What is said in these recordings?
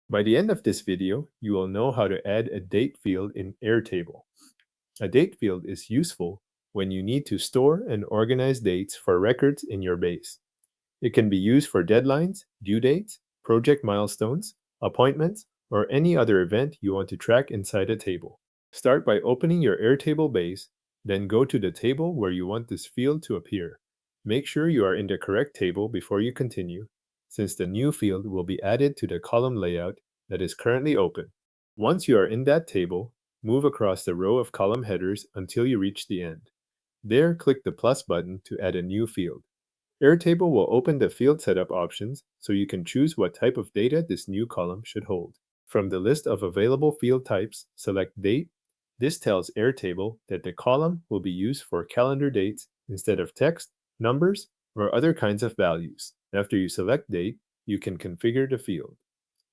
By the end of this video, you will know how to add a date field in Airtable. A date field is useful when you need to store and organize dates for records in your base. It can be used for deadlines, due dates, project milestones, appointments, or any other event you want to track inside a table. Start by opening your Airtable base, then go to the table where you want this field to appear. Make sure you are in the correct table before you continue, since the new field will be added to the column layout that is currently open. Once you are in that table, move across the row of column headers until you reach the end. There, click the plus button to add a new field. Airtable will open the field setup options so you can choose what type of data this new column should hold. From the list of available field types, select Date. This tells Airtable that the column will be used for calendar dates instead of text, numbers, or other kinds of values. After you select Date, you can configure the field.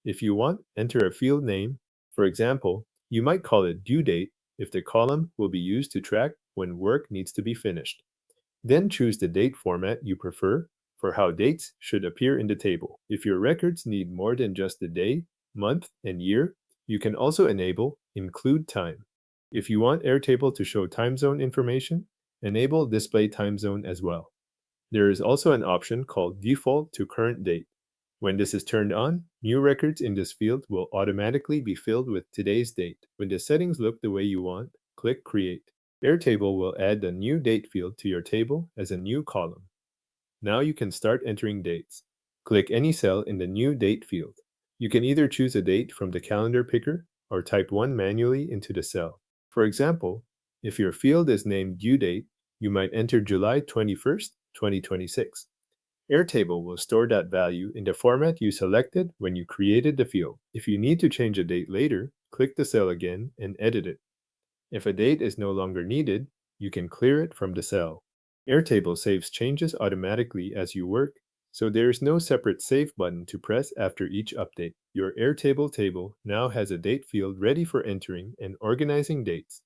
If you want, enter a field name. For example, you might call it Due Date if the column will be used to track when work needs to be finished. Then choose the date format you prefer for how dates should appear in the table. If your records need more than just the day, month, and year, you can also enable Include Time. If you want Airtable to show time zone information, enable Display Time Zone as well. There is also an option called Default to Current Date. When this is turned on, new records in this field will automatically be filled with today's date. When the settings look the way you want, click Create. Airtable will add the new date field to your table as a new column. Now you can start entering dates. Click any cell in the new date field. You can either choose a date from the calendar picker or type one manually into the cell. For example, if your field is named due date, you might enter July 21st, 2026. Airtable will store that value in the format you selected when you created the field. If you need to change a date later, click the cell again and edit it. If a date is no longer needed, you can clear it from the cell. Airtable saves changes automatically as you work, so there is no separate Save button to press after each update. Your Airtable table now has a date field ready for entering and organizing dates.